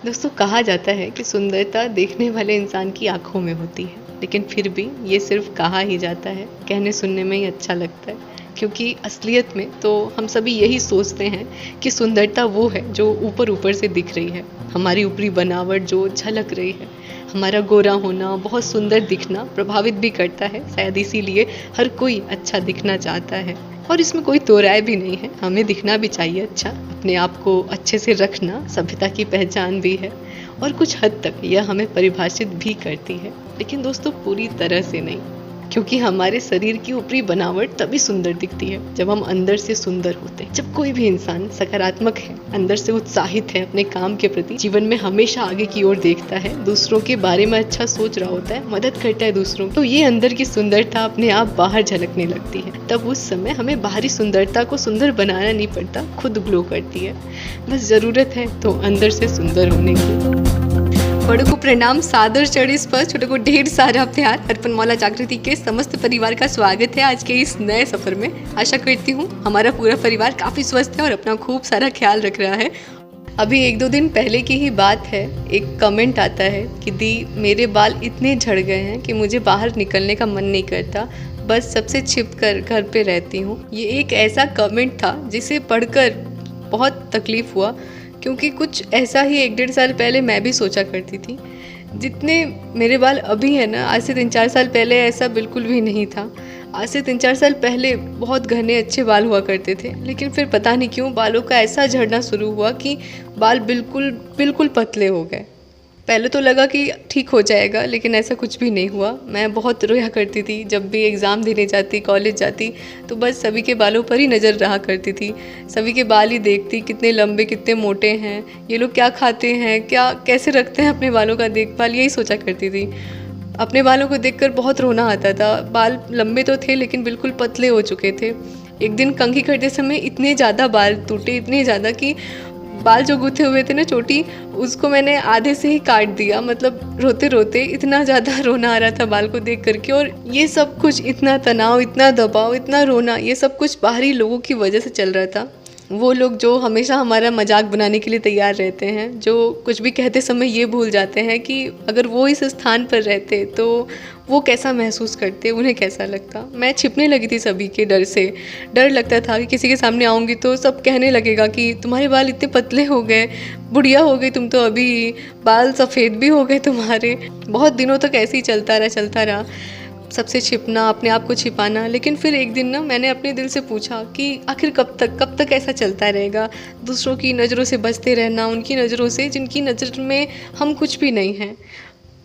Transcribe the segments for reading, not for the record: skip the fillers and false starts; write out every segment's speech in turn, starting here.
दोस्तों, कहा जाता है कि सुंदरता देखने वाले इंसान की आंखों में होती है, लेकिन फिर भी ये सिर्फ कहा ही जाता है, कहने सुनने में ही अच्छा लगता है। क्योंकि असलियत में तो हम सभी यही सोचते हैं कि सुंदरता वो है जो ऊपर ऊपर से दिख रही है, हमारी ऊपरी बनावट जो झलक रही है। हमारा गोरा होना, बहुत सुंदर दिखना प्रभावित भी करता है, शायद इसीलिए हर कोई अच्छा दिखना चाहता है। और इसमें कोई दो राय भी नहीं है, हमें दिखना भी चाहिए अच्छा, अपने आप को अच्छे से रखना सभ्यता की पहचान भी है और कुछ हद तक यह हमें परिभाषित भी करती है। लेकिन दोस्तों, पूरी तरह से नहीं, क्योंकि हमारे शरीर की ऊपरी बनावट तभी सुंदर दिखती है जब हम अंदर से सुंदर होते हैं। जब कोई भी इंसान सकारात्मक है, अंदर से उत्साहित है अपने काम के प्रति, जीवन में हमेशा आगे की ओर देखता है, दूसरों के बारे में अच्छा सोच रहा होता है, मदद करता है दूसरों, तो ये अंदर की सुंदरता अपने आप बाहर झलकने लगती है। तब उस समय हमें बाहरी सुंदरता को सुंदर बनाना नहीं पड़ता, खुद ग्लो करती है। बस जरूरत है तो अंदर से सुंदर होने की। बड़ों को प्रणाम, सादर चढ़े स्पर्श, छोटों को ढेर सारा प्यार। अर्पण मौला जागृति के समस्त परिवार का स्वागत है आज के इस नए सफर में। आशा करती हूँ हमारा पूरा परिवार काफ़ी स्वस्थ है और अपना खूब सारा ख्याल रख रहा है। अभी 1-2 दिन पहले की ही बात है, एक कमेंट आता है कि दी, मेरे बाल इतने झड़ गए हैं कि मुझे बाहर निकलने का मन नहीं करता, बस सबसे छिप कर घर पे रहती हूँ। ये एक ऐसा कमेंट था जिसे पढ़कर बहुत तकलीफ़ हुआ, क्योंकि कुछ ऐसा ही 1-1.5 साल पहले मैं भी सोचा करती थी। जितने मेरे बाल अभी है ना, आज से 3-4 साल पहले ऐसा बिल्कुल भी नहीं था। आज से 3-4 साल पहले बहुत घने अच्छे बाल हुआ करते थे, लेकिन फिर पता नहीं क्यों बालों का ऐसा झड़ना शुरू हुआ कि बाल बिल्कुल पतले हो गए। पहले तो लगा कि ठीक हो जाएगा, लेकिन ऐसा कुछ भी नहीं हुआ। मैं बहुत रोया करती थी, जब भी एग्ज़ाम देने जाती, कॉलेज जाती, तो बस सभी के बालों पर ही नज़र रहा करती थी। सभी के बाल ही देखती, कितने लंबे, कितने मोटे हैं, ये लोग क्या खाते हैं, क्या कैसे रखते हैं अपने बालों का देखभाल, यही सोचा करती थी। अपने बालों को देखकर बहुत रोना आता था। बाल लंबे तो थे लेकिन बिल्कुल पतले हो चुके थे। एक दिन कंघी करते समय इतने ज़्यादा बाल टूटे, इतने ज़्यादा कि बाल जो गुथे हुए थे ना चोटी, उसको मैंने आधे से ही काट दिया। मतलब रोते रोते इतना ज़्यादा रोना आ रहा था बाल को देख करके। और ये सब कुछ, इतना तनाव, इतना दबाव, इतना रोना, ये सब कुछ बाहरी लोगों की वजह से चल रहा था। वो लोग जो हमेशा हमारा मजाक बनाने के लिए तैयार रहते हैं, जो कुछ भी कहते समय ये भूल जाते हैं कि अगर वो इस स्थान पर रहते तो वो कैसा महसूस करते, उन्हें कैसा लगता। मैं छिपने लगी थी सभी के डर से। डर लगता था कि किसी के सामने आऊँगी तो सब कहने लगेगा कि तुम्हारे बाल इतने पतले हो गए, बुढ़िया हो गई तुम तो, अभी बाल सफ़ेद भी हो गए तुम्हारे। बहुत दिनों तक ऐसे ही चलता रहा, सबसे छिपना, अपने आप को छिपाना। लेकिन फिर एक दिन ना मैंने अपने दिल से पूछा कि आखिर कब तक ऐसा चलता रहेगा, दूसरों की नज़रों से बचते रहना, उनकी नज़रों से जिनकी नज़र में हम कुछ भी नहीं हैं,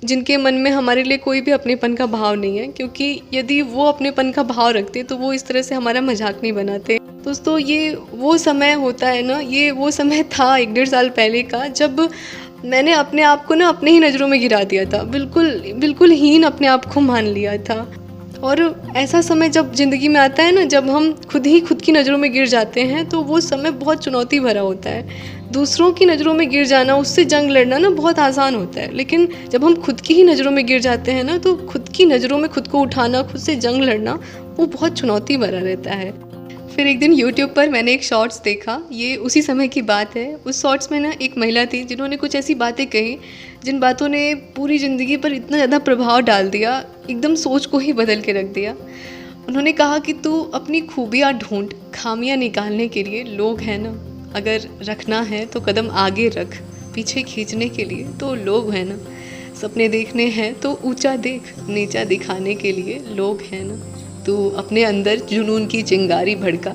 जिनके मन में हमारे लिए कोई भी अपनेपन का भाव नहीं है। क्योंकि यदि वो अपनेपन का भाव रखते तो वो इस तरह से हमारा मजाक नहीं बनाते। दोस्तों, ये वो समय होता है ना, ये वो समय था 1-1.5 साल पहले का, जब मैंने अपने आप को ना अपने ही नज़रों में गिरा दिया था, बिल्कुल हीन अपने आप को मान लिया था। और ऐसा समय जब ज़िंदगी में आता है ना, जब हम खुद की नज़रों में गिर जाते हैं, तो वो समय बहुत चुनौती भरा होता है। दूसरों की नज़रों में गिर जाना, उससे जंग लड़ना ना बहुत आसान होता है, लेकिन जब हम खुद की ही नज़रों में गिर जाते हैं ना, तो खुद की नज़रों में खुद को उठाना, खुद से जंग लड़ना, वो बहुत चुनौती भरा रहता है। फिर एक दिन YouTube पर मैंने एक शॉर्ट्स देखा, ये उसी समय की बात है। उस शॉर्ट्स में ना एक महिला थी जिन्होंने कुछ ऐसी बातें कही जिन बातों ने पूरी ज़िंदगी पर इतना ज़्यादा प्रभाव डाल दिया, एकदम सोच को ही बदल के रख दिया। उन्होंने कहा कि तू अपनी खूबियाँ ढूंढ, खामियाँ निकालने के लिए लोग हैं ना, अगर रखना है तो कदम आगे रख, पीछे खींचने के लिए तो लोग हैं ना, सपने देखने हैं तो ऊंचा देख, नीचा दिखाने के लिए लोग हैं ना, तू अपने अंदर जुनून की चिंगारी भड़का,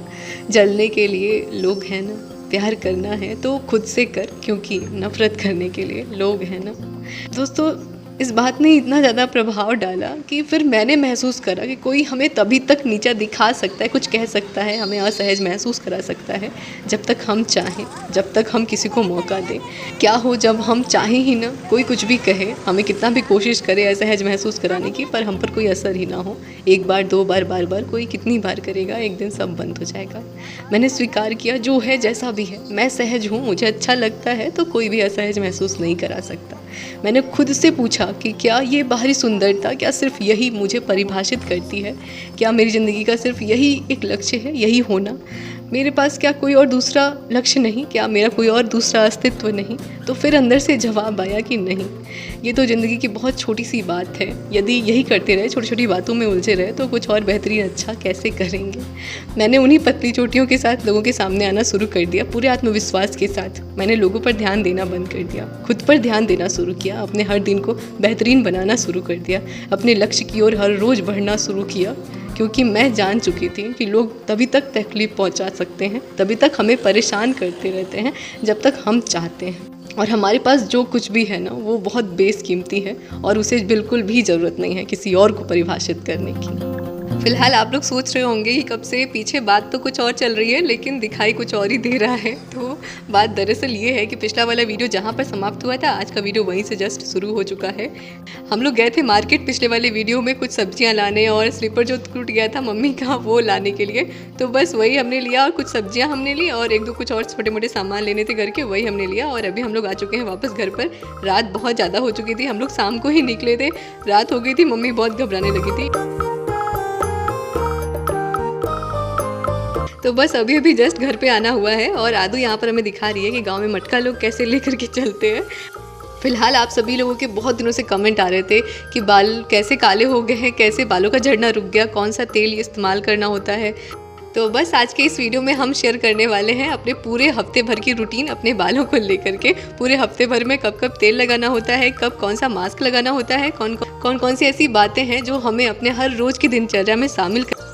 जलने के लिए लोग हैं ना, प्यार करना है तो खुद से कर, क्योंकि नफ़रत करने के लिए लोग हैं ना। दोस्तों, इस बात ने इतना ज़्यादा प्रभाव डाला कि फिर मैंने महसूस करा कि कोई हमें तभी तक नीचा दिखा सकता है, कुछ कह सकता है, हमें असहज महसूस करा सकता है, जब तक हम चाहें, जब तक हम किसी को मौका दें। क्या हो जब हम चाहें ही ना, कोई कुछ भी कहे, हमें कितना भी कोशिश करे असहज महसूस कराने की, पर हम पर कोई असर ही ना हो। एक बार, 2 बार, बार कोई कितनी बार करेगा, एक दिन सब बंद हो जाएगा। मैंने स्वीकार किया जो है जैसा भी है, मैं सहज हूँ, मुझे अच्छा लगता है, तो कोई भी असहज महसूस नहीं करा सकता। मैंने खुद से पूछा कि क्या ये बाहरी सुंदरता, क्या सिर्फ यही मुझे परिभाषित करती है? क्या मेरी ज़िंदगी का सिर्फ यही एक लक्ष्य है, यही होना? मेरे पास क्या कोई और दूसरा लक्ष्य नहीं, क्या मेरा कोई और दूसरा अस्तित्व नहीं? तो फिर अंदर से जवाब आया कि नहीं, ये तो ज़िंदगी की बहुत छोटी सी बात है। यदि यही करते रहे, छोटी छोटी बातों में उलझे रहे, तो कुछ और बेहतरीन अच्छा कैसे करेंगे? मैंने उन्हीं पतली चोटियों के साथ लोगों के सामने आना शुरू कर दिया, पूरे आत्मविश्वास के साथ। मैंने लोगों पर ध्यान देना बंद कर दिया, खुद पर ध्यान देना शुरू किया, अपने हर दिन को बेहतरीन बनाना शुरू कर दिया, अपने लक्ष्य की ओर हर रोज़ बढ़ना शुरू किया, क्योंकि मैं जान चुकी थी कि लोग तभी तक तकलीफ पहुंचा सकते हैं, तभी तक हमें परेशान करते रहते हैं जब तक हम चाहते हैं। और हमारे पास जो कुछ भी है ना, वो बहुत बेशकीमती है और उसे बिल्कुल भी ज़रूरत नहीं है किसी और को परिभाषित करने की। फिलहाल आप लोग सोच रहे होंगे कि कब से पीछे बात तो कुछ और चल रही है लेकिन दिखाई कुछ और ही दे रहा है। तो बात दरअसल ये है कि पिछला वाला वीडियो जहाँ पर समाप्त हुआ था, आज का वीडियो वहीं से जस्ट शुरू हो चुका है। हम लोग गए थे मार्केट पिछले वाले वीडियो में कुछ सब्जियां लाने और स्लीपर जो टूट गया था मम्मी का, वो लाने के लिए। तो बस वही हमने लिया और कुछ सब्जियाँ हमने ली और एक दो कुछ और छोटे मोटे सामान लेने थे घर के, वही हमने लिया। और अभी हम लोग आ चुके हैं वापस घर पर। रात बहुत ज़्यादा हो चुकी थी, हम लोग शाम को ही निकले थे, रात हो गई थी, मम्मी बहुत घबराने लगी थी। तो बस अभी अभी जस्ट घर पे आना हुआ है और आदू यहाँ पर हमें दिखा रही है कि गांव में मटका लोग कैसे लेकर के चलते हैं। फिलहाल आप सभी लोगों के बहुत दिनों से कमेंट आ रहे थे कि बाल कैसे काले हो गए हैं, कैसे बालों का झड़ना रुक गया, कौन सा तेल इस्तेमाल करना होता है। तो बस आज के इस वीडियो में हम शेयर करने वाले हैं अपने पूरे हफ्ते भर की रूटीन अपने बालों को लेकर के। पूरे हफ्ते भर में कब कब तेल लगाना होता है, कब कौन सा मास्क लगाना होता है, कौन सी ऐसी बातें हैं जो हमें अपने हर रोज़ की दिनचर्या में शामिल कर।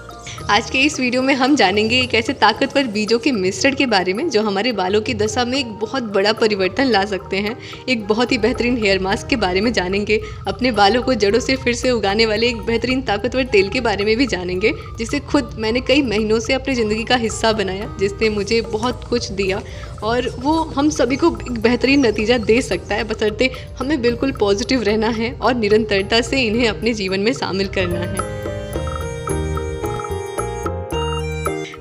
आज के इस वीडियो में हम जानेंगे एक ऐसे ताकतवर बीजों के मिश्रण के बारे में जो हमारे बालों की दशा में एक बहुत बड़ा परिवर्तन ला सकते हैं। एक बहुत ही बेहतरीन हेयर मास्क के बारे में जानेंगे, अपने बालों को जड़ों से फिर से उगाने वाले एक बेहतरीन ताकतवर तेल के बारे में भी जानेंगे, जिसे खुद मैंने कई महीनों से अपनी ज़िंदगी का हिस्सा बनाया, जिसने मुझे बहुत कुछ दिया और वो हम सभी को एक बेहतरीन नतीजा दे सकता है, बशर्ते हमें बिल्कुल पॉजिटिव रहना है और निरंतरता से इन्हें अपने जीवन में शामिल करना है।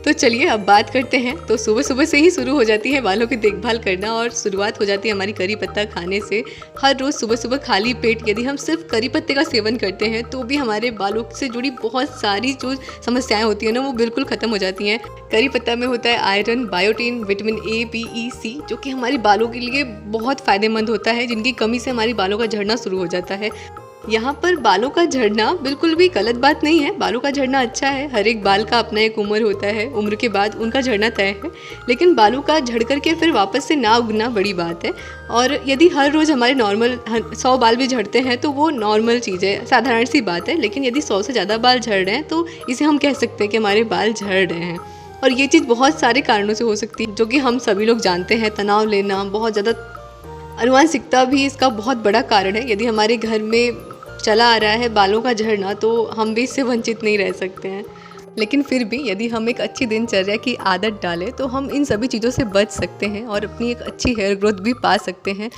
तो चलिए अब बात करते हैं। तो सुबह सुबह से ही शुरू हो जाती है बालों की देखभाल करना और शुरुआत हो जाती है हमारी करी पत्ता खाने से। हर रोज़ सुबह सुबह खाली पेट यदि हम सिर्फ करी पत्ते का सेवन करते हैं तो भी हमारे बालों से जुड़ी बहुत सारी जो समस्याएं होती हैं ना, वो बिल्कुल ख़त्म हो जाती हैं। करी पत्ता में होता है iron, biotin, vitamin A, B, E, C, जो कि हमारे बालों के लिए बहुत फ़ायदेमंद होता है, जिनकी कमी से हमारे बालों का झड़ना शुरू हो जाता है। यहाँ पर बालों का झड़ना बिल्कुल भी गलत बात नहीं है, बालों का झड़ना अच्छा है। हर एक बाल का अपना एक उम्र होता है, उम्र के बाद उनका झड़ना तय है, लेकिन बालों का झड़ करके फिर वापस से ना उगना बड़ी बात है। और यदि हर रोज़ हमारे नॉर्मल 100 बाल भी झड़ते हैं तो वो नॉर्मल चीज़ है, साधारण सी बात है। लेकिन यदि 100 से ज़्यादा बाल झड़ रहे हैं तो इसे हम कह सकते हैं कि हमारे बाल झड़ रहे हैं। और ये चीज़ बहुत सारे कारणों से हो सकती है, जो कि हम सभी लोग जानते हैं। तनाव लेना, बहुत ज़्यादा आनुवंशिकता भी इसका बहुत बड़ा कारण है। यदि हमारे घर में चला आ रहा है बालों का झड़ना तो हम भी इससे वंचित नहीं रह सकते हैं। लेकिन फिर भी यदि हम एक अच्छी दिनचर्या की आदत डालें तो हम इन सभी चीज़ों से बच सकते हैं और अपनी एक अच्छी हेयर ग्रोथ भी पा सकते हैं।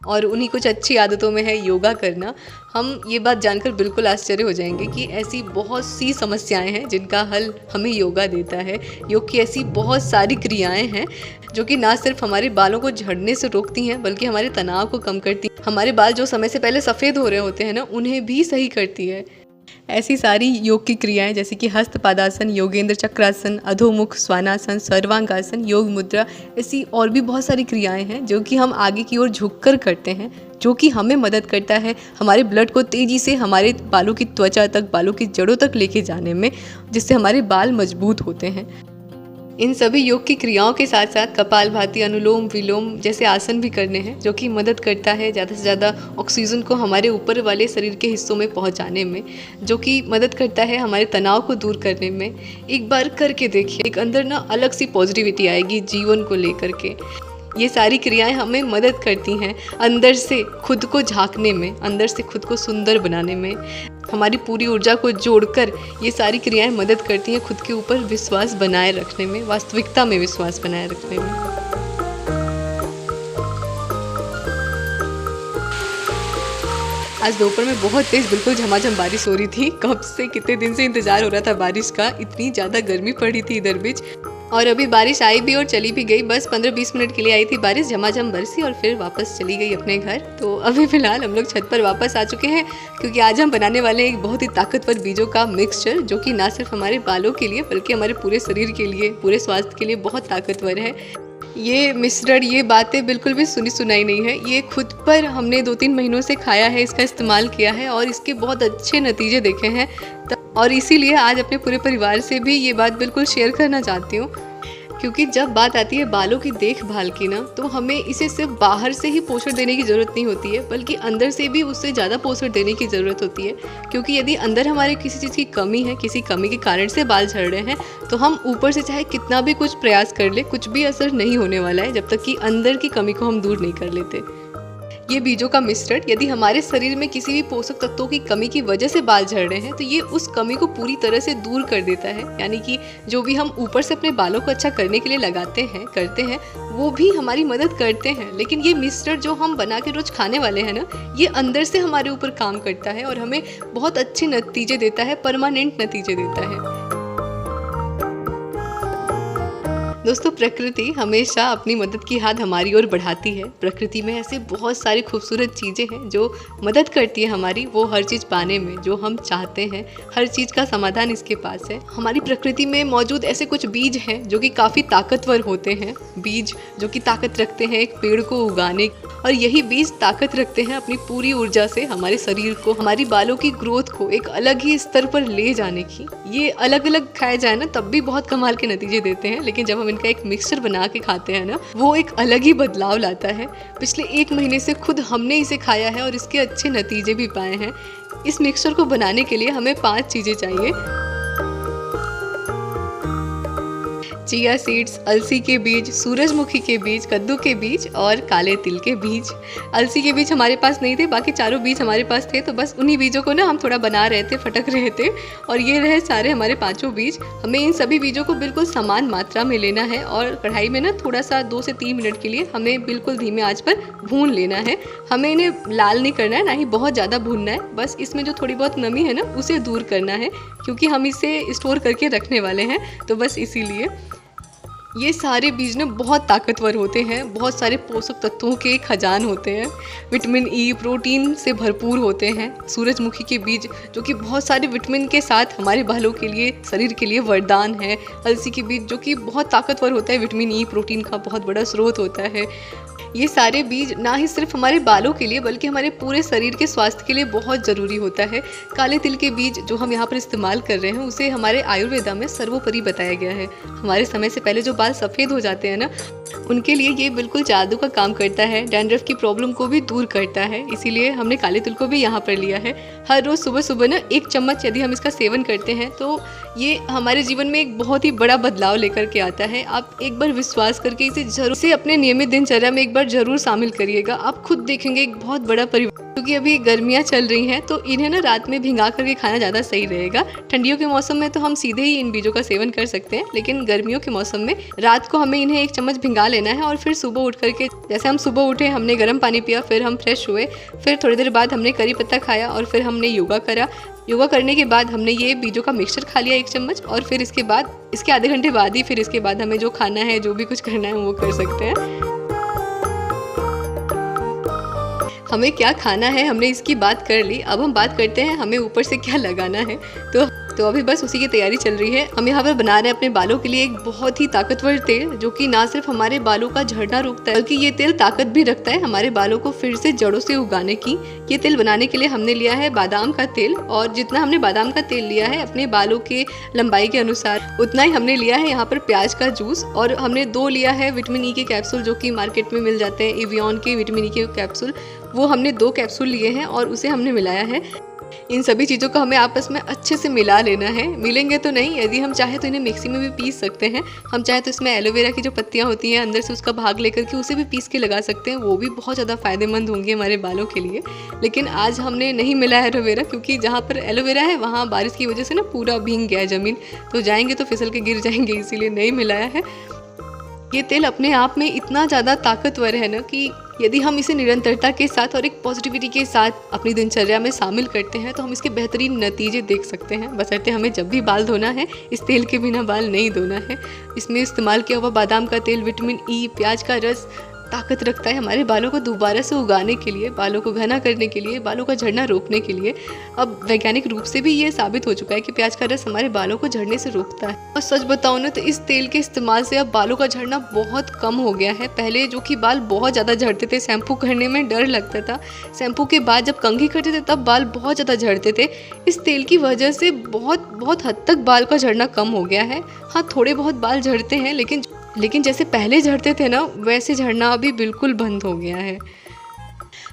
और उन्हीं कुछ अच्छी आदतों में है योगा करना। हम ये बात जानकर बिल्कुल आश्चर्य हो जाएंगे कि ऐसी बहुत सी समस्याएं हैं जिनका हल हमें योगा देता है। योग की ऐसी बहुत सारी क्रियाएं हैं जो कि ना सिर्फ हमारे बालों को झड़ने से रोकती हैं बल्कि हमारे तनाव को कम करती हैं। हमारे बाल जो समय से पहले सफ़ेद हो रहे होते हैं ना, उन्हें भी सही करती है। ऐसी सारी योग की क्रियाएं जैसे कि हस्तपादासन, योगेंद्र चक्रासन, अधोमुख स्वानासन, सर्वांगासन, योग मुद्रा, ऐसी और भी बहुत सारी क्रियाएं हैं जो कि हम आगे की ओर झुककर करते हैं, जो कि हमें मदद करता है हमारे ब्लड को तेज़ी से हमारे बालों की त्वचा तक, बालों की जड़ों तक लेके जाने में, जिससे हमारे बाल मजबूत होते हैं। इन सभी योग की क्रियाओं के साथ साथ कपालभाति, अनुलोम विलोम जैसे आसन भी करने हैं, जो कि मदद करता है ज़्यादा से ज़्यादा ऑक्सीजन को हमारे ऊपर वाले शरीर के हिस्सों में पहुंचाने में, जो कि मदद करता है हमारे तनाव को दूर करने में। एक बार करके देखिए, एक अंदर ना अलग सी पॉजिटिविटी आएगी जीवन को लेकर के। ये सारी क्रियाएं हमें मदद करती हैं अंदर से खुद को झांकने में, अंदर से खुद को सुंदर बनाने में। हमारी पूरी ऊर्जा को जोड़कर ये सारी क्रियाएं मदद करती हैं खुद के ऊपर विश्वास बनाए रखने में, वास्तविकता में विश्वास बनाए रखने में। आज दोपहर में बहुत तेज़ बिल्कुल झमाझम बारिश हो रही थी। कब से, कितने दिन से इंतज़ार हो रहा था बारिश का, इतनी ज़्यादा गर्मी पड़ी थी इधर बीच। और अभी बारिश आई भी और चली भी गई। बस 15-20 मिनट के लिए आई थी बारिश, झमाझम बरसी और फिर वापस चली गई अपने घर। तो अभी फ़िलहाल हम लोग छत पर वापस आ चुके हैं, क्योंकि आज हम बनाने वाले हैं एक बहुत ही ताकतवर बीजों का मिक्सचर, जो कि ना सिर्फ हमारे बालों के लिए बल्कि हमारे पूरे शरीर के लिए, पूरे स्वास्थ्य के लिए बहुत ताकतवर है। ये मिश्रण, ये बातें बिल्कुल भी सुनी सुनाई नहीं है, ये खुद पर हमने 2-3 महीनों से खाया है, इसका इस्तेमाल किया है और इसके बहुत अच्छे नतीजे देखे हैं। और इसीलिए आज अपने पूरे परिवार से भी ये बात बिल्कुल शेयर करना चाहती हूँ, क्योंकि जब बात आती है बालों की देखभाल की ना, तो हमें इसे सिर्फ बाहर से ही पोषण देने की ज़रूरत नहीं होती है, बल्कि अंदर से भी उससे ज़्यादा पोषण देने की ज़रूरत होती है। क्योंकि यदि अंदर हमारे किसी चीज़ की कमी है, किसी कमी के कारण से बाल झड़ रहे हैं, तो हम ऊपर से चाहे कितना भी कुछ प्रयास कर ले, कुछ भी असर नहीं होने वाला है जब तक कि अंदर की कमी को हम दूर नहीं कर लेते। ये बीजों का मिश्रण यदि हमारे शरीर में किसी भी पोषक तत्वों की कमी की वजह से बाल झड़ रहे हैं, तो ये उस कमी को पूरी तरह से दूर कर देता है। यानी कि जो भी हम ऊपर से अपने बालों को अच्छा करने के लिए लगाते हैं, करते हैं, वो भी हमारी मदद करते हैं। लेकिन ये मिश्रण जो हम बना के रोज खाने वाले हैं ना, ये अंदर से हमारे ऊपर काम करता है और हमें बहुत अच्छे नतीजे देता है, परमानेंट नतीजे देता है। दोस्तों, प्रकृति हमेशा अपनी मदद की हाथ हमारी ओर बढ़ाती है। प्रकृति में ऐसे बहुत सारी खूबसूरत चीज़ें हैं जो मदद करती है हमारी, वो हर चीज़ पाने में जो हम चाहते हैं। हर चीज़ का समाधान इसके पास है। हमारी प्रकृति में मौजूद ऐसे कुछ बीज हैं जो कि काफ़ी ताकतवर होते हैं, बीज जो कि ताकत रखते हैं एक पेड़ को उगाने, और यही बीज ताकत रखते हैं अपनी पूरी ऊर्जा से हमारे शरीर को, हमारी बालों की ग्रोथ को एक अलग ही स्तर पर ले जाने की। ये अलग अलग खाया जाए ना तब भी बहुत कमाल के नतीजे देते हैं, लेकिन जब हम इनका एक मिक्सचर बना के खाते हैं ना, वो एक अलग ही बदलाव लाता है। पिछले 1 महीने से खुद हमने इसे खाया है और इसके अच्छे नतीजे भी पाए हैं। इस मिक्सचर को बनाने के लिए हमें 5 चीज़ें चाहिए। चिया सीड्स, अलसी के बीज, सूरजमुखी के बीज, कद्दू के बीज और काले तिल के बीज। अलसी के बीज हमारे पास नहीं थे, बाकी चारों बीज हमारे पास थे, तो बस उन्हीं बीजों को ना हम थोड़ा बना रहे थे, फटक रहे थे, और ये रहे सारे हमारे 5 बीज। हमें इन सभी बीजों को बिल्कुल समान मात्रा में लेना है और कढ़ाई में ना थोड़ा सा 2 से 3 मिनट के लिए हमें बिल्कुल धीमे आंच पर भून लेना है। हमें इन्हें लाल नहीं करना है, ना ही बहुत ज़्यादा भूनना है, बस इसमें जो थोड़ी बहुत नमी है ना उसे दूर करना है, क्योंकि हम इसे स्टोर करके रखने वाले हैं, तो बस इसीलिए। ये सारे बीज ना बहुत ताकतवर होते हैं, बहुत सारे पोषक तत्वों के खजान होते हैं, विटामिन ई, प्रोटीन से भरपूर होते हैं। सूरजमुखी के बीज जो कि बहुत सारे विटामिन के साथ हमारे बालों के लिए, शरीर के लिए वरदान है। अलसी के बीज जो कि बहुत ताकतवर होता है, विटामिन ई, प्रोटीन का बहुत बड़ा स्रोत होता है। ये सारे बीज ना ही सिर्फ हमारे बालों के लिए बल्कि हमारे पूरे शरीर के स्वास्थ्य के लिए बहुत ज़रूरी होता है। काले तिल के बीज जो हम यहाँ पर इस्तेमाल कर रहे हैं, उसे हमारे आयुर्वेदा में सर्वोपरि बताया गया है। हमारे समय से पहले जो बाल सफ़ेद हो जाते हैं ना, उनके लिए ये बिल्कुल जादू का काम करता है। डैंड्रफ की प्रॉब्लम को भी दूर करता है, इसीलिए हमने काले तिल को भी यहाँ पर लिया है। हर रोज़ सुबह सुबह ना 1 चम्मच यदि हम इसका सेवन करते हैं, तो ये हमारे जीवन में एक बहुत ही बड़ा बदलाव लेकर के आता है। आप एक बार विश्वास करके इसे जरूर से अपने नियमित दिनचर्या में एक बार जरूर शामिल करिएगा। आप खुद देखेंगे एक बहुत बड़ा परिवर्तन। क्योंकि अभी गर्मियाँ चल रही हैं, तो इन्हें ना रात में भिंगा करके खाना ज़्यादा सही रहेगा। ठंडियों के मौसम में तो हम सीधे ही इन बीजों का सेवन कर सकते हैं, लेकिन गर्मियों के मौसम में रात को हमें इन्हें 1 चम्मच भिंगा लेना है और फिर सुबह उठ करके, जैसे हम सुबह उठे, हमने गर्म पानी पिया, फिर हम फ्रेश हुए, फिर थोड़ी देर बाद हमने करी पत्ता खाया और फिर हमने योगा करा। योगा करने के बाद हमने ये बीजों का मिक्सचर खा लिया 1 चम्मच, और फिर इसके बाद, इसके आधे घंटे बाद ही फिर इसके बाद हमें जो खाना है, जो भी कुछ करना है वो कर सकते हैं। हमें क्या खाना है हमने इसकी बात कर ली, अब हम बात करते हैं हमें ऊपर से क्या लगाना है। तो अभी बस उसी की तैयारी चल रही है। हम यहाँ पर बना रहे हैं अपने बालों के लिए एक बहुत ही ताकतवर तेल, जो कि ना सिर्फ हमारे बालों का झड़ना रोकता है, बल्कि ये तेल ताकत भी रखता है हमारे बालों को फिर से जड़ों से उगाने की। ये तेल बनाने के लिए हमने लिया है बादाम का तेल, और जितना हमने बादाम का तेल लिया है अपने बालों के लंबाई के अनुसार, उतना ही हमने लिया है यहाँ पर प्याज का जूस, और हमने 2 लिया है विटामिन ई के कैप्सूल, जो कि मार्केट में मिल जाते हैं, एवियन के विटामिन ई के कैप्सूल। वो हमने 2 कैप्सूल लिए हैं और उसे हमने मिलाया है। इन सभी चीज़ों को हमें आपस में अच्छे से मिला लेना है। मिलेंगे तो नहीं, यदि हम चाहे तो इन्हें मिक्सी में भी पीस सकते हैं। हम चाहे तो इसमें एलोवेरा की जो पत्तियां होती हैं अंदर से उसका भाग लेकर के उसे भी पीस के लगा सकते हैं, वो भी बहुत ज़्यादा फ़ायदेमंद होंगे हमारे बालों के लिए। लेकिन आज हमने नहीं मिला है एलोवेरा, क्योंकि जहाँ पर एलोवेरा है वहाँ बारिश की वजह से ना पूरा भीग गया है ज़मीन, तो जाएंगे तो फिसल के गिर जाएंगे, इसीलिए नहीं मिलाया है। ये तेल अपने आप में इतना ज़्यादा ताकतवर है ना कि यदि हम इसे निरंतरता के साथ और एक पॉजिटिविटी के साथ अपनी दिनचर्या में शामिल करते हैं तो हम इसके बेहतरीन नतीजे देख सकते हैं। बशर्ते हमें जब भी बाल धोना है इस तेल के बिना बाल नहीं धोना है। इसमें इस्तेमाल किया हुआ बादाम का तेल विटामिन ई, प्याज का रस ताकत रखता है हमारे बालों को दोबारा से उगाने के लिए, बालों को घना करने के लिए, बालों का झड़ना रोकने के लिए। अब वैज्ञानिक रूप से भी ये साबित हो चुका है कि प्याज का रस हमारे बालों को झड़ने से रोकता है। और सच बताऊं ना तो इस तेल के इस्तेमाल से अब बालों का झड़ना बहुत कम हो गया है। पहले जो कि बाल बहुत ज़्यादा झड़ते थे, शैम्पू करने में डर लगता था, शैम्पू के बाद जब कंघी करते थे तब बाल बहुत ज़्यादा झड़ते थे। इस तेल की वजह से बहुत हद तक बाल का झड़ना कम हो गया है। हाँ, थोड़े बहुत बाल झड़ते हैं लेकिन जैसे पहले झड़ते थे ना वैसे झड़ना अभी बिल्कुल बंद हो गया है।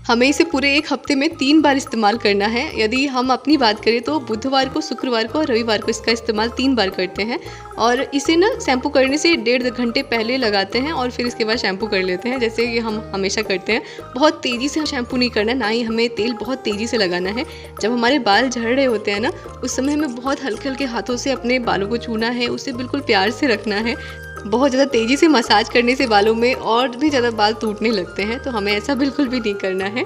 हमें इसे पूरे एक हफ्ते में 3 बार इस्तेमाल करना है। यदि हम अपनी बात करें तो बुधवार को, शुक्रवार को और रविवार को इसका इस्तेमाल 3 बार करते हैं। और इसे ना शैम्पू करने से 1.5 घंटे पहले लगाते हैं और फिर इसके बाद शैम्पू कर लेते हैं, जैसे कि हम हमेशा करते हैं। बहुत तेज़ी से शैम्पू नहीं करना, ना ही हमें तेल बहुत तेज़ी से लगाना है। जब हमारे बाल झड़ रहे होते हैं ना उस समय हमें बहुत हल्के हल्के हाथों से अपने बालों को छूना है, उसे बिल्कुल प्यार से रखना है। बहुत ज़्यादा तेज़ी से मसाज करने से बालों में और भी ज़्यादा बाल टूटने लगते हैं, तो हमें ऐसा बिल्कुल भी नहीं करना है।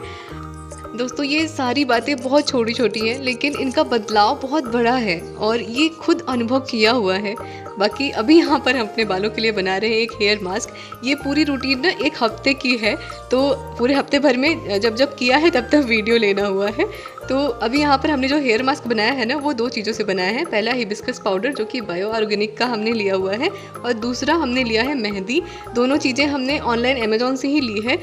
दोस्तों, ये सारी बातें बहुत छोटी छोटी हैं लेकिन इनका बदलाव बहुत बड़ा है और ये खुद अनुभव किया हुआ है। बाकी अभी यहाँ पर हम अपने बालों के लिए बना रहे हैं एक हेयर मास्क। ये पूरी रूटीन ना 1 हफ्ते की है, तो पूरे हफ्ते भर में जब किया है तब तक वीडियो लेना हुआ है। तो अभी यहाँ पर हमने जो हेयर मास्क बनाया है ना वो 2 चीज़ों से बनाया है। पहला हिबिस्कस पाउडर जो कि बायो ऑर्गेनिक का हमने लिया हुआ है और दूसरा हमने लिया है मेहंदी। दोनों चीज़ें हमने ऑनलाइन अमेजोन से ही ली है।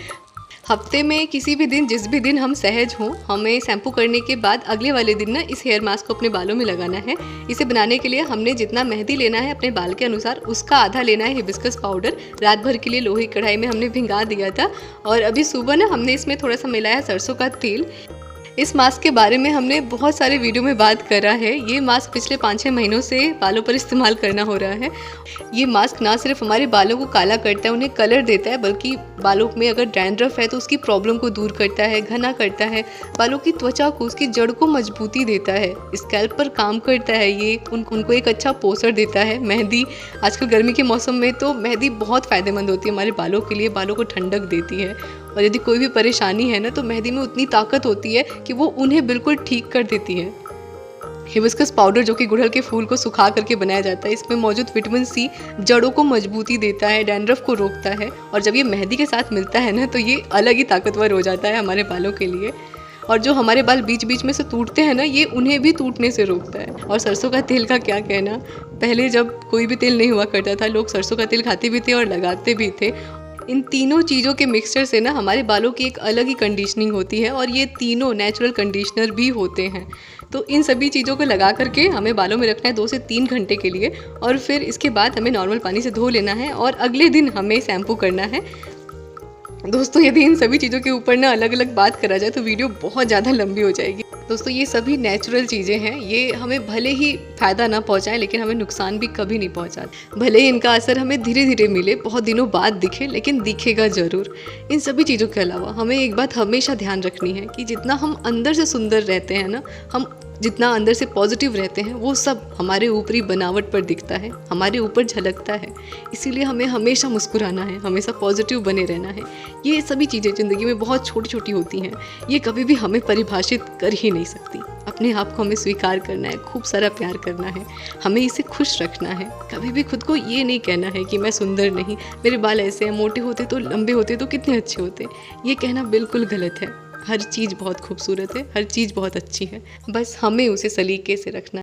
हफ्ते में किसी भी दिन, जिस भी दिन हम सहज हों, हमें शैम्पू करने के बाद अगले वाले दिन ना इस हेयर मास्क को अपने बालों में लगाना है। इसे बनाने के लिए हमने जितना मेहंदी लेना है अपने बाल के अनुसार उसका आधा लेना है हिबिस्कस पाउडर। रात भर के लिए लोहे की कढ़ाई में हमने भिंगा दिया था और अभी सुबह ना हमने इसमें थोड़ा सा मिलाया सरसों का तेल। इस मास्क के बारे में हमने बहुत सारे वीडियो में बात करा है। ये मास्क पिछले 5-6 महीनों से बालों पर इस्तेमाल करना हो रहा है। ये मास्क ना सिर्फ हमारे बालों को काला करता है, उन्हें कलर देता है, बल्कि बालों में अगर डैंड्रफ है तो उसकी प्रॉब्लम को दूर करता है, घना करता है, बालों की त्वचा को, उसकी जड़ को मजबूती देता है, स्कैल्प पर काम करता है। ये उनको एक अच्छा पोषण देता है। मेहंदी, आजकल गर्मी के मौसम में तो मेहंदी बहुत फ़ायदेमंद होती है हमारे बालों के लिए, बालों को ठंडक देती है। और यदि कोई भी परेशानी है ना तो मेहंदी में उतनी ताकत होती है कि वो उन्हें बिल्कुल ठीक कर देती है। हिबिस्कस पाउडर जो कि गुड़हल के फूल को सुखा करके बनाया जाता है, इसमें मौजूद विटामिन सी जड़ों को मजबूती देता है, डैंड्रफ को रोकता है। और जब ये मेहंदी के साथ मिलता है ना तो ये अलग ही ताकतवर हो जाता है हमारे बालों के लिए। और जो हमारे बाल बीच बीच में से टूटते हैं ना, ये उन्हें भी टूटने से रोकता है। और सरसों का तेल का क्या कहना, पहले जब कोई भी तेल नहीं हुआ करता था लोग सरसों का तेल खाते भी थे और लगाते भी थे। इन तीनों चीज़ों के मिक्सचर से ना हमारे बालों की एक अलग ही कंडीशनिंग होती है और ये तीनों नेचुरल कंडीशनर भी होते हैं। तो इन सभी चीज़ों को लगा करके हमें बालों में रखना है 2 से 3 घंटे के लिए और फिर इसके बाद हमें नॉर्मल पानी से धो लेना है और अगले दिन हमें शैम्पू करना है। दोस्तों, यदि इन सभी चीज़ों के ऊपर ना अलग अलग बात करा जाए तो वीडियो बहुत ज़्यादा लंबी हो जाएगी। दोस्तों, ये सभी नेचुरल चीज़ें हैं। ये हमें भले ही फ़ायदा ना पहुंचाएं लेकिन हमें नुकसान भी कभी नहीं पहुंचाते। भले ही इनका असर हमें धीरे धीरे मिले, बहुत दिनों बाद दिखे, लेकिन दिखेगा ज़रूर। इन सभी चीज़ों के अलावा हमें एक बात हमेशा ध्यान रखनी है कि जितना हम अंदर से सुंदर रहते हैं ना, हम जितना अंदर से पॉजिटिव रहते हैं, वो सब हमारे ऊपरी बनावट पर दिखता है, हमारे ऊपर झलकता है। इसीलिए हमें हमेशा मुस्कुराना है, हमेशा पॉजिटिव बने रहना है। ये सभी चीज़ें ज़िंदगी में बहुत छोटी छोटी होती हैं, ये कभी भी हमें परिभाषित कर ही नहीं सकती। अपने आप को हमें स्वीकार करना है, खूब सारा प्यार करना है, हमें इसे खुश रखना है। कभी भी खुद को ये नहीं कहना है कि मैं सुंदर नहीं, मेरे बाल ऐसे हैं, मोटे होते तो, लंबे होते तो कितने अच्छे होते। ये कहना बिल्कुल गलत है। हर चीज़ बहुत खूबसूरत है, हर चीज़ बहुत अच्छी है, बस हमें उसे सलीके से रखना है।